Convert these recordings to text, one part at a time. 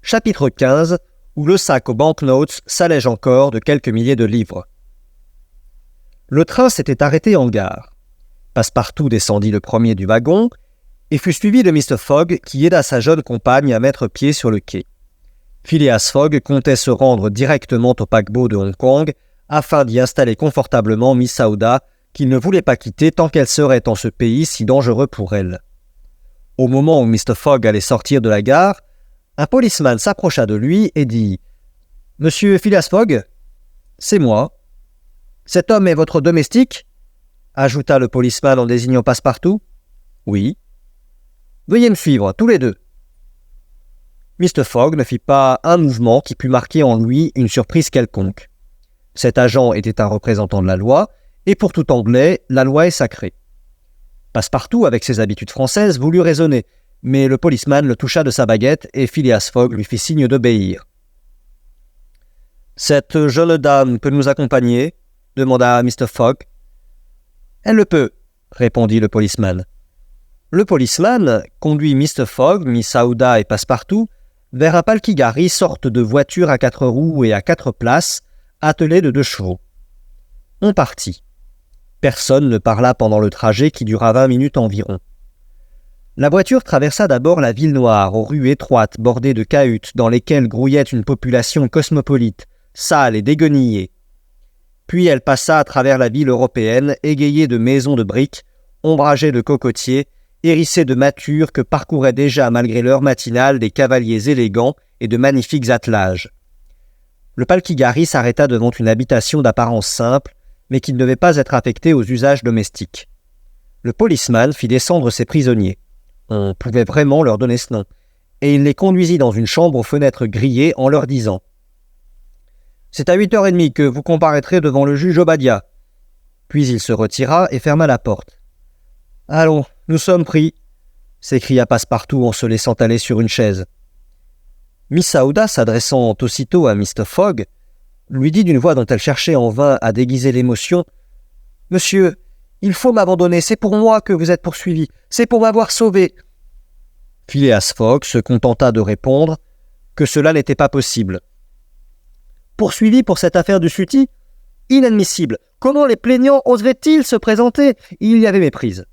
Chapitre 15, où le sac aux banknotes s'allège encore de quelques milliers de livres. Le train s'était arrêté en gare. Passepartout descendit le premier du wagon et fut suivi de Mr. Fogg qui aida sa jeune compagne à mettre pied sur le quai. Phileas Fogg comptait se rendre directement au paquebot de Hong Kong afin d'y installer confortablement Miss Aouda, qu'il ne voulait pas quitter tant qu'elle serait en ce pays si dangereux pour elle. Au moment où Mr. Fogg allait sortir de la gare, un policeman s'approcha de lui et dit « Monsieur Phileas Fogg, c'est moi. Cet homme est votre domestique ?» ajouta le policeman en désignant Passepartout. « Oui. »« Veuillez me suivre, tous les deux. » Mr. Fogg ne fit pas un mouvement qui pût marquer en lui une surprise quelconque. Cet agent était un représentant de la loi, et pour tout Anglais, la loi est sacrée. Passepartout, avec ses habitudes françaises, voulut raisonner, mais le policeman le toucha de sa baguette et Phileas Fogg lui fit signe d'obéir. « Cette jeune dame peut nous accompagner ?» demanda Mr. Fogg. « Elle le peut » répondit le policeman. Le policeman conduit Mr. Fogg, Miss Aouda et Passepartout vers un palkigari, sorte de voiture à 4 roues et à 4 places, attelée de 2 chevaux. On partit. Personne ne parla pendant le trajet qui dura 20 minutes environ. La voiture traversa d'abord la ville noire, aux rues étroites bordées de cahutes dans lesquelles grouillait une population cosmopolite, sale et déguenillée. Puis elle passa à travers la ville européenne, égayée de maisons de briques, ombragée de cocotiers, hérissée de mâtures que parcouraient déjà malgré l'heure matinale des cavaliers élégants et de magnifiques attelages. Le palkigari s'arrêta devant une habitation d'apparence simple, mais qui ne devait pas être affectée aux usages domestiques. Le policeman fit descendre ses prisonniers. On pouvait vraiment leur donner ce nom, et il les conduisit dans une chambre aux fenêtres grillées en leur disant « C'est à 8h30 que vous comparaîtrez devant le juge Obadiah. » Puis il se retira et ferma la porte. « Allons, nous sommes pris » s'écria Passepartout en se laissant aller sur une chaise. Miss Aouda, s'adressant aussitôt à Mr. Fogg, lui dit d'une voix dont elle cherchait en vain à déguiser l'émotion « Monsieur, il faut m'abandonner, c'est pour moi que vous êtes poursuivi, c'est pour m'avoir sauvé. » Phileas Fogg se contenta de répondre que cela n'était pas possible. « Poursuivi pour cette affaire du sutty ? Inadmissible. Comment les plaignants oseraient-ils se présenter ? Il y avait méprise. »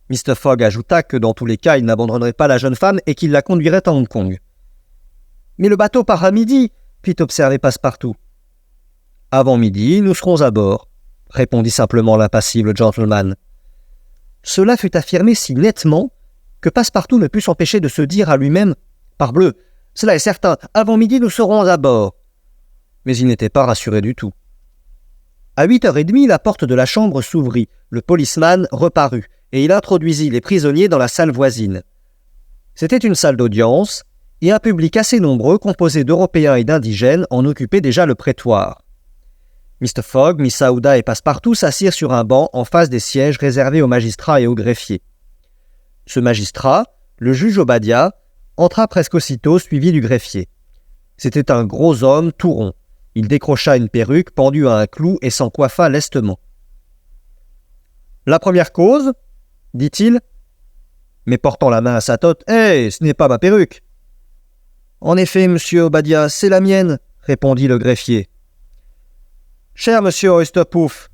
Mr. Fogg ajouta que dans tous les cas, il n'abandonnerait pas la jeune femme et qu'il la conduirait à Hong Kong. « Mais le bateau part à midi, » fit observer Passepartout. « Avant midi, nous serons à bord, » répondit simplement l'impassible gentleman. Cela fut affirmé si nettement que Passepartout ne put s'empêcher de se dire à lui-même « Parbleu, cela est certain, avant midi nous serons à bord. » Mais il n'était pas rassuré du tout. À 8h30, la porte de la chambre s'ouvrit, le policeman reparut, et il introduisit les prisonniers dans la salle voisine. C'était une salle d'audience, et un public assez nombreux, composé d'Européens et d'indigènes, en occupait déjà le prétoire. Mr. Fogg, Miss Aouda et Passepartout s'assirent sur un banc en face des sièges réservés aux magistrats et aux greffiers. Ce magistrat, le juge Obadiah, entra presque aussitôt suivi du greffier. C'était un gros homme tout rond. Il décrocha une perruque pendue à un clou et s'en coiffa lestement. « La première cause ?» dit-il, mais portant la main à sa tote. « Hé, ce n'est pas ma perruque !»« En effet, monsieur Obadiah, c'est la mienne !» répondit le greffier. « Cher monsieur Oysterpoof,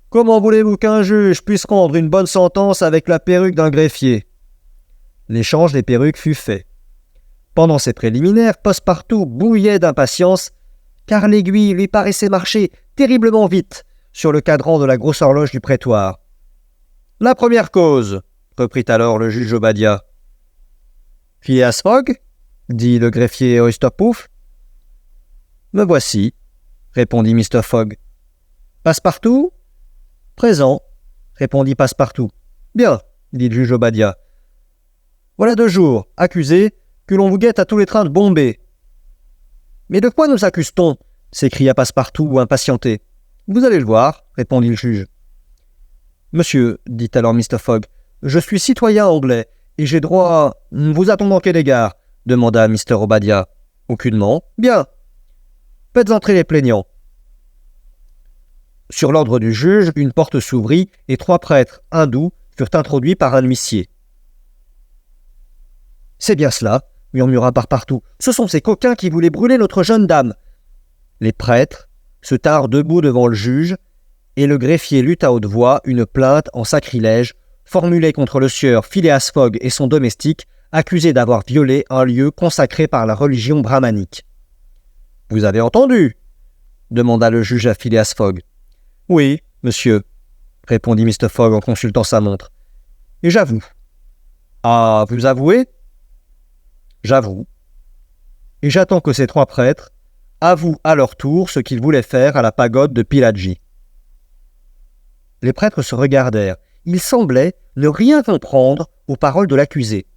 comment voulez-vous qu'un juge puisse rendre une bonne sentence avec la perruque d'un greffier ?» L'échange des perruques fut fait. Pendant ces préliminaires, Passepartout bouillait d'impatience, car l'aiguille lui paraissait marcher terriblement vite sur le cadran de la grosse horloge du prétoire. « La première cause, » reprit alors le juge Obadiah. « Phileas Fogg ?» dit le greffier Oysterpoof. « Me voici, » répondit Mr. Fogg. « Passepartout ?»« Présent, » répondit Passepartout. « Bien, » dit le juge Obadiah. « Voilà 2 jours, accusé, que l'on vous guette à tous les trains de Bombay. »« Mais de quoi nous accuse-t-on » s'écria Passepartout, impatienté. « Vous allez le voir, » répondit le juge. « Monsieur, » dit alors Mr. Fogg, « je suis citoyen anglais, et j'ai droit... » « Vous a-t-on manqué d'égard ?» demanda Mr. Obadiah. « Aucunement. »« Bien. Faites entrer les plaignants. » Sur l'ordre du juge, une porte s'ouvrit et 3 prêtres hindous furent introduits par un huissier. « C'est bien cela, murmura Passepartout. « Ce sont ces coquins qui voulaient brûler notre jeune dame. » Les prêtres se tinrent debout devant le juge, et le greffier lut à haute voix une plainte en sacrilège formulée contre le sieur Phileas Fogg et son domestique, accusés d'avoir violé un lieu consacré par la religion brahmanique. « Vous avez entendu ?» demanda le juge à Phileas Fogg. « Oui, monsieur, » répondit Mr. Fogg en consultant sa montre. « Et j'avoue. »« Ah, vous avouez ?»« J'avoue. Et j'attends que ces trois prêtres avouent à leur tour ce qu'ils voulaient faire à la pagode de Pillaji. » Les prêtres se regardèrent. Ils semblaient ne rien comprendre aux paroles de l'accusé.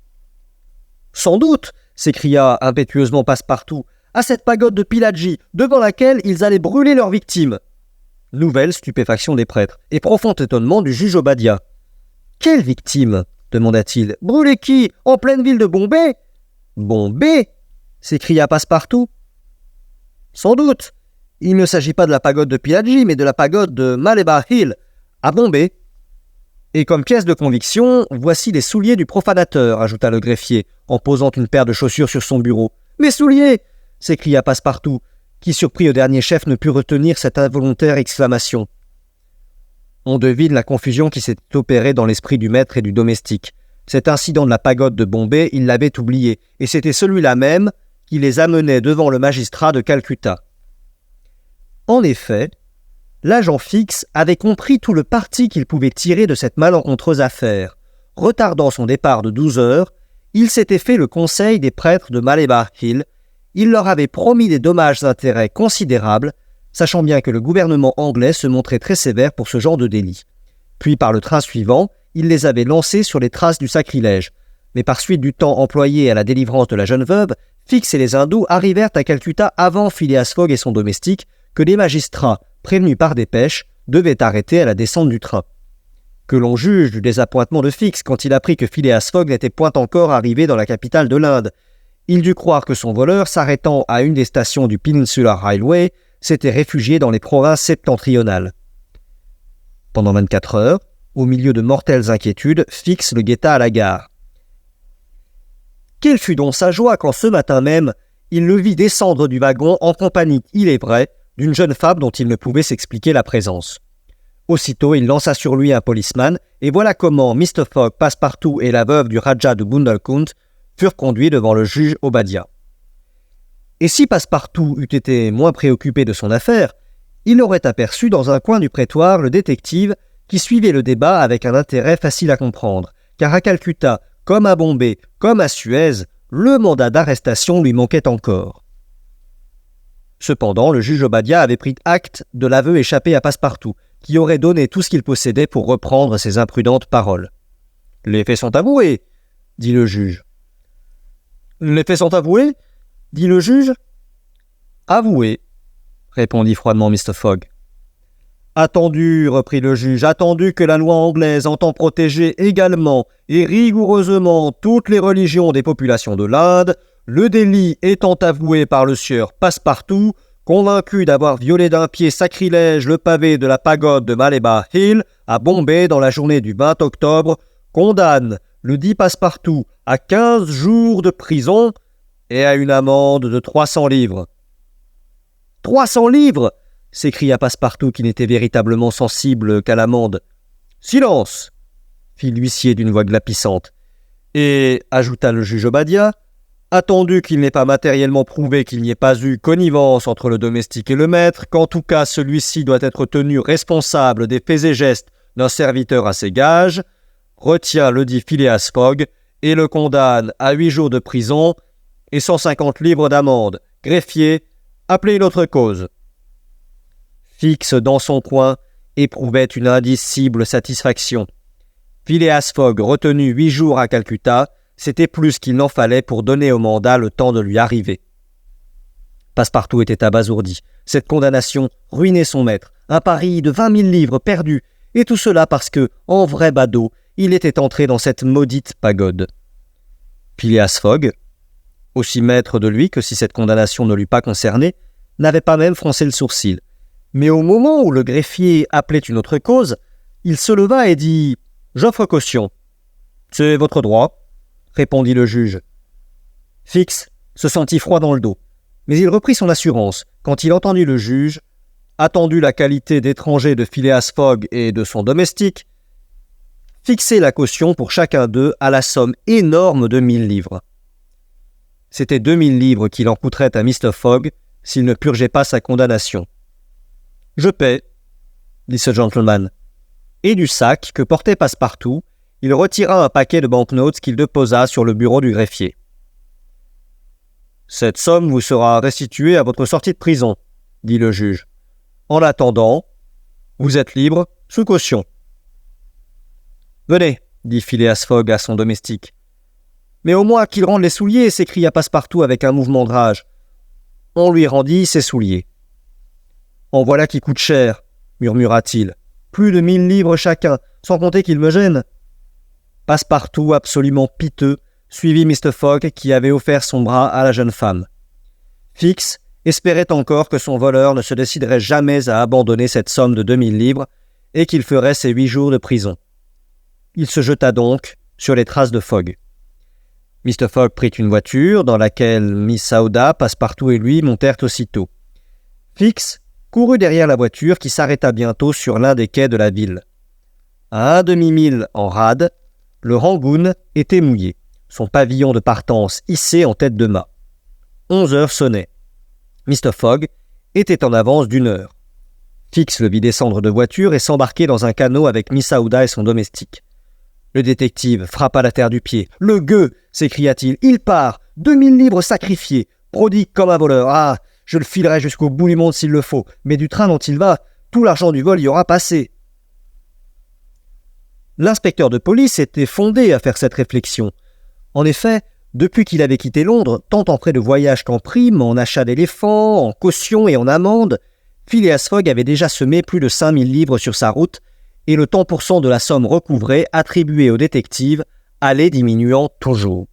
« Sans doute !» s'écria impétueusement Passepartout. « À cette pagode de Pillaji, devant laquelle ils allaient brûler leurs victimes !» Nouvelle stupéfaction des prêtres et profond étonnement du juge Obadiah. « Quelle victime ?» demanda-t-il. « Brûler qui ? En pleine ville de Bombay ?»« Bombay ?» s'écria Passepartout. « Sans doute. Il ne s'agit pas de la pagode de Pillaji, mais de la pagode de Malebar Hill, à Bombay. » « Et comme pièce de conviction, voici les souliers du profanateur, » ajouta le greffier, en posant une paire de chaussures sur son bureau. « Mes souliers !» s'écria Passepartout, qui, surpris au dernier chef, ne put retenir cette involontaire exclamation. On devine la confusion qui s'était opérée dans l'esprit du maître et du domestique. Cet incident de la pagode de Bombay, il l'avait oublié, et c'était celui-là même qui les amenait devant le magistrat de Calcutta. En effet, l'agent Fix avait compris tout le parti qu'il pouvait tirer de cette malencontreuse affaire. Retardant son départ de 12 heures, il s'était fait le conseil des prêtres de Malebar Hill. Il leur avait promis des dommages-intérêts considérables, sachant bien que le gouvernement anglais se montrait très sévère pour ce genre de délit. Puis, par le train suivant, il les avait lancés sur les traces du sacrilège. Mais par suite du temps employé à la délivrance de la jeune veuve, Fix et les hindous arrivèrent à Calcutta avant Phileas Fogg et son domestique, que les magistrats, prévenus par dépêche, devaient arrêter à la descente du train. Que l'on juge du désappointement de Fix quand il apprit que Phileas Fogg n'était point encore arrivé dans la capitale de l'Inde. Il dut croire que son voleur, s'arrêtant à une des stations du Peninsular Railway, s'était réfugié dans les provinces septentrionales. Pendant 24 heures, au milieu de mortelles inquiétudes, Fix le guetta à la gare. Quelle fut donc sa joie quand ce matin même, il le vit descendre du wagon en compagnie, il est vrai, d'une jeune femme dont il ne pouvait s'expliquer la présence. Aussitôt, il lança sur lui un policeman, et voilà comment Mr. Fogg, Passepartout et la veuve du Rajah de Bundelkund furent conduits devant le juge Obadiah. Et si Passepartout eût été moins préoccupé de son affaire, il aurait aperçu dans un coin du prétoire le détective qui suivait le débat avec un intérêt facile à comprendre, car à Calcutta, comme à Bombay, comme à Suez, le mandat d'arrestation lui manquait encore. Cependant, le juge Obadiah avait pris acte de l'aveu échappé à Passepartout, qui aurait donné tout ce qu'il possédait pour reprendre ses imprudentes paroles. « Les faits sont avoués, » dit le juge. « Les faits sont avoués ?» dit le juge. « Avoués, » répondit froidement Mr. Fogg. « Attendu, » reprit le juge, « attendu que la loi anglaise entend protéger également et rigoureusement toutes les religions des populations de l'Inde, le délit étant avoué par le sieur Passepartout, convaincu d'avoir violé d'un pied sacrilège le pavé de la pagode de Malebar Hill à Bombay dans la journée du 20 octobre, condamne le dit Passepartout à 15 jours de prison et à une amende de 300 livres. « 300 livres !» s'écria Passepartout qui n'était véritablement sensible qu'à l'amende. « Silence !» fit l'huissier d'une voix glapissante. « Et, ajouta le juge Obadiah, attendu qu'il n'est pas matériellement prouvé qu'il n'y ait pas eu connivence entre le domestique et le maître, qu'en tout cas celui-ci doit être tenu responsable des faits et gestes d'un serviteur à ses gages, retient le dit Phileas Fogg et le condamne à 8 jours de prison et 150 livres d'amende. Greffier, appelez une autre cause. » Fix, dans son coin, éprouvait une indicible satisfaction. Phileas Fogg, retenu 8 jours à Calcutta, c'était plus qu'il n'en fallait pour donner au mandat le temps de lui arriver. Passepartout était abasourdi. Cette condamnation ruinait son maître. Un pari de 20 000 livres perdus, et tout cela parce que, en vrai badaud, il était entré dans cette maudite pagode. Phileas Fogg, aussi maître de lui que si cette condamnation ne l'eût pas concerné, n'avait pas même froncé le sourcil. Mais au moment où le greffier appelait une autre cause, il se leva et dit « J'offre caution. »« C'est votre droit, » répondit le juge. Fix se sentit froid dans le dos, mais il reprit son assurance quand il entendit le juge, attendu la qualité d'étranger de Phileas Fogg et de son domestique, fixer la caution pour chacun d'eux à la somme énorme de 1000 livres. C'était 2000 livres qu'il en coûterait à Mr. Fogg s'il ne purgeait pas sa condamnation. « Je paie », dit ce gentleman. Et du sac que portait Passepartout, il retira un paquet de banknotes qu'il déposa sur le bureau du greffier. « Cette somme vous sera restituée à votre sortie de prison, » dit le juge. « En attendant, vous êtes libre sous caution. »« Venez, » dit Phileas Fogg à son domestique. « Mais au moins qu'il rende les souliers » s'écria Passepartout avec un mouvement de rage. On lui rendit ses souliers. « En voilà qui coûte cher, » murmura-t-il. « Plus de 1000 livres chacun, sans compter qu'il me gêne. » Passepartout, absolument piteux, suivit Mr. Fogg qui avait offert son bras à la jeune femme. Fix espérait encore que son voleur ne se déciderait jamais à abandonner cette somme de 2000 livres et qu'il ferait ses 8 jours de prison. Il se jeta donc sur les traces de Fogg. Mr. Fogg prit une voiture dans laquelle Miss Aouda, Passepartout et lui montèrent aussitôt. Fix courut derrière la voiture qui s'arrêta bientôt sur l'un des quais de la ville. À un demi-mille en rade, le Rangoon était mouillé, son pavillon de partance hissé en tête de mât. 11 heures sonnaient. Mr. Fogg était en avance d'1 heure. Fix le vit descendre de voiture et s'embarquer dans un canot avec Miss Aouda et son domestique. Le détective frappa la terre du pied. « Le gueux !» s'écria-t-il. « Il part 2000 livres sacrifiés, prodigue comme un voleur. Ah, je le filerai jusqu'au bout du monde s'il le faut, mais du train dont il va, tout l'argent du vol y aura passé. » L'inspecteur de police était fondé à faire cette réflexion. En effet, depuis qu'il avait quitté Londres, tant en frais de voyage qu'en primes, en achat d'éléphants, en caution et en amende, Phileas Fogg avait déjà semé plus de 5000 livres sur sa route, et le tant pour cent de la somme recouvrée attribuée au détective allait diminuant toujours.